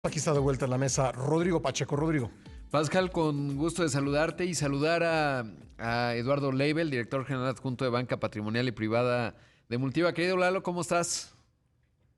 Aquí está de vuelta en la mesa Rodrigo Pacheco. Rodrigo. Pascal, con gusto de saludarte y saludar a Eduardo Leibel, director general adjunto de Banca Patrimonial y Privada de Multiva. Querido Lalo, ¿cómo estás?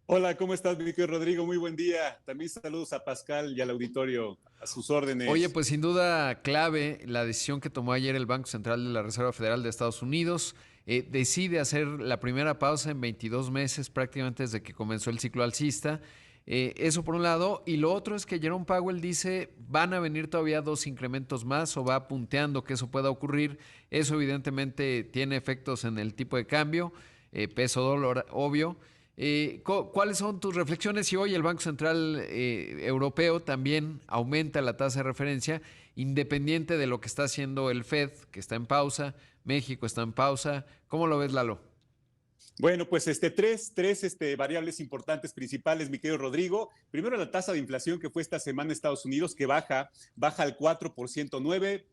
Hola, ¿cómo estás, mi querido Rodrigo? Muy buen día. También saludos a Pascal y al auditorio, a sus Oye, órdenes. pues sin duda clave la decisión que tomó ayer el Banco Central de la Reserva Federal de Estados Unidos. Decide hacer la primera pausa en 22 meses, prácticamente desde que comenzó el ciclo alcista. Eso por un lado. Y lo otro es que Jerome Powell dice van a venir todavía dos incrementos más o va punteando que eso pueda ocurrir. Eso evidentemente tiene efectos en el tipo de cambio, peso dólar, obvio. ¿Cuáles son tus reflexiones si hoy el Banco Central Europeo también aumenta la tasa de referencia, independiente de lo que está haciendo el Fed, que está en pausa, México está en pausa? ¿Cómo lo ves, Lalo? Bueno, pues tres variables importantes principales, mi querido Rodrigo. Primero, la tasa de inflación que fue esta semana en Estados Unidos, que baja al 4%, 9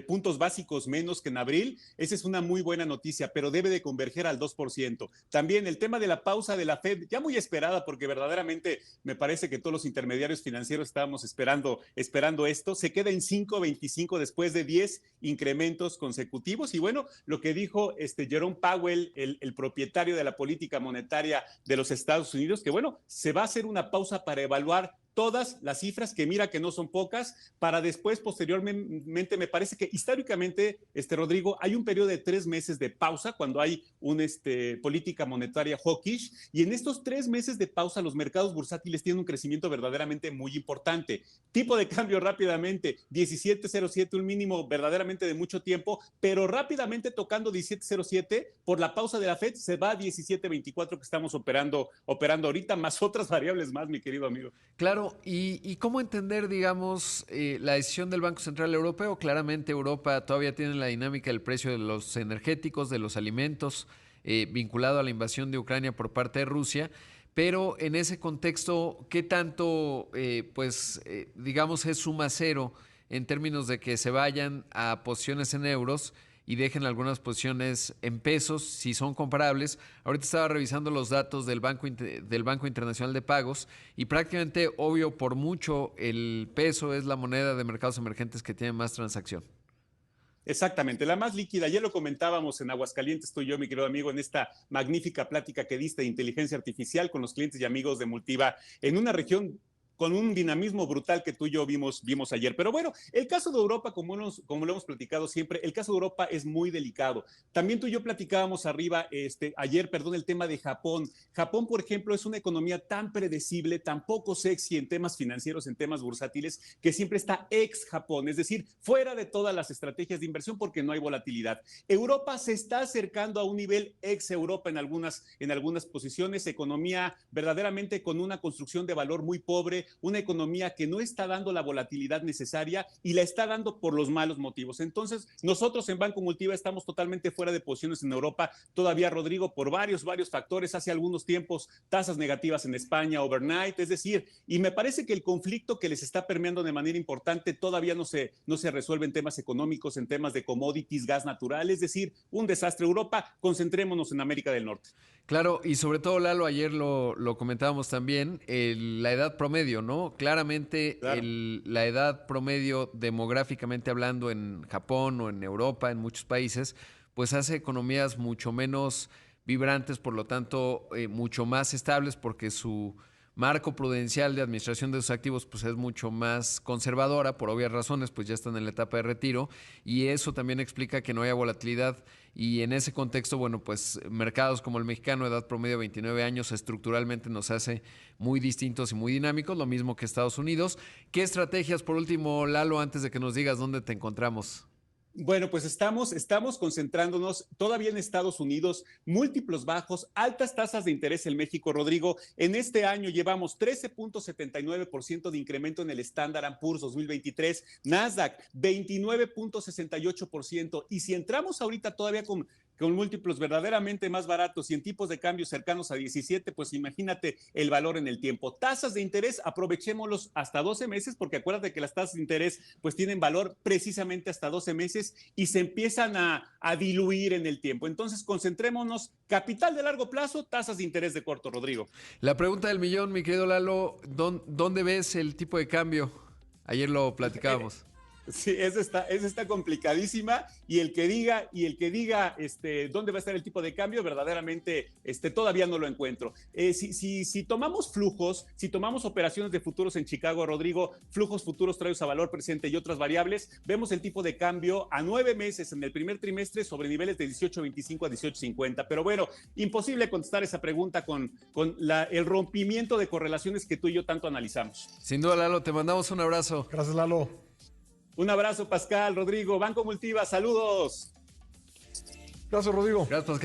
puntos básicos menos que en abril. Esa es una muy buena noticia, pero debe de converger al 2%. También el tema de la pausa de la Fed, ya muy esperada, porque verdaderamente me parece que todos los intermediarios financieros estábamos esperando esto, se queda en 5.25 después de 10 incrementos consecutivos. Y bueno, lo que dijo Jerome Powell, el propietario de la política monetaria de los Estados Unidos, que bueno, se va a hacer una pausa para evaluar todas las cifras, que mira que no son pocas, para después, posteriormente, me parece que históricamente, Rodrigo, hay un periodo de 3 meses de pausa cuando hay una política monetaria hawkish, y en estos 3 meses de pausa los mercados bursátiles tienen un crecimiento verdaderamente muy importante. Tipo de cambio rápidamente, 17.07, un mínimo verdaderamente de mucho tiempo, pero rápidamente tocando 17.07, por la pausa de la Fed se va a 17.24 que estamos operando ahorita, más otras variables más, mi querido amigo. Claro, y cómo entender, digamos, la decisión del Banco Central Europeo. Claramente Europa todavía tiene la dinámica del precio de los energéticos, de los alimentos, vinculado a la invasión de Ucrania por parte de Rusia. Pero en ese contexto, ¿qué tanto, digamos, es suma cero en términos de que se vayan a posiciones en euros y dejen algunas posiciones en pesos, si son comparables? Ahorita estaba revisando los datos del Banco Internacional de Pagos y prácticamente, obvio, por mucho el peso es la moneda de mercados emergentes que tiene más transacción. Exactamente, la más líquida. Ya lo comentábamos en Aguascalientes, tú y yo, mi querido amigo, en esta magnífica plática que diste de inteligencia artificial con los clientes y amigos de Multiva, en una región con un dinamismo brutal que tú y yo vimos ayer. Pero bueno, el caso de Europa, como lo hemos platicado siempre, el caso de Europa es muy delicado. También tú y yo platicábamos ayer, el tema de Japón. Japón, por ejemplo, es una economía tan predecible, tan poco sexy en temas financieros, en temas bursátiles, que siempre está ex Japón, es decir, fuera de todas las estrategias de inversión porque no hay volatilidad. Europa se está acercando a un nivel ex Europa en algunas posiciones, economía verdaderamente con una construcción de valor muy pobre, una economía que no está dando la volatilidad necesaria y la está dando por los malos motivos. Entonces, nosotros en Banco Multiva estamos totalmente fuera de posiciones en Europa todavía, Rodrigo, por varios factores. Hace algunos tiempos, tasas negativas en España, overnight, es decir, y me parece que el conflicto que les está permeando de manera importante todavía no se resuelve en temas económicos, en temas de commodities, gas natural, es decir, un desastre. Europa, concentrémonos en América del Norte. Claro, y sobre todo, Lalo, ayer lo comentábamos también, la edad promedio, ¿no? Claramente Claro. la edad promedio demográficamente hablando en Japón o en Europa, en muchos países, pues hace economías mucho menos vibrantes, por lo tanto, mucho más estables, porque su marco prudencial de administración de sus activos pues es mucho más conservadora, por obvias razones, pues ya están en la etapa de retiro, y eso también explica que no haya volatilidad. Y en ese contexto, bueno, pues mercados como el mexicano, edad promedio 29 años, estructuralmente nos hace muy distintos y muy dinámicos, lo mismo que Estados Unidos. ¿Qué estrategias, por último, Lalo, antes de que nos digas dónde te encontramos? Bueno, pues estamos concentrándonos todavía en Estados Unidos, múltiplos bajos, altas tasas de interés en México, Rodrigo. En este año llevamos 13.79% de incremento en el Standard & Poor's 2023, Nasdaq 29.68%. Y si entramos ahorita todavía con múltiplos verdaderamente más baratos y en tipos de cambio cercanos a 17, pues imagínate el valor en el tiempo. Tasas de interés, aprovechémoslos hasta 12 meses, porque acuérdate que las tasas de interés pues tienen valor precisamente hasta 12 meses y se empiezan a diluir en el tiempo. Entonces, concentrémonos, capital de largo plazo, tasas de interés de corto, Rodrigo. La pregunta del millón, mi querido Lalo, ¿dónde ves el tipo de cambio? Ayer lo platicábamos. Sí, esa está complicadísima y el que diga dónde va a estar el tipo de cambio, verdaderamente todavía no lo encuentro. Si tomamos flujos, si tomamos operaciones de futuros en Chicago, Rodrigo, flujos futuros traídos a valor presente y otras variables, vemos el tipo de cambio a 9 meses en el primer trimestre sobre niveles de 18.25 a 18.50. Pero bueno, imposible contestar esa pregunta con el rompimiento de correlaciones que tú y yo tanto analizamos. Sin duda, Lalo, te mandamos un abrazo. Gracias, Lalo. Un abrazo, Pascal, Rodrigo, Banco Multiva, saludos. Gracias, Rodrigo. Gracias, Pascal.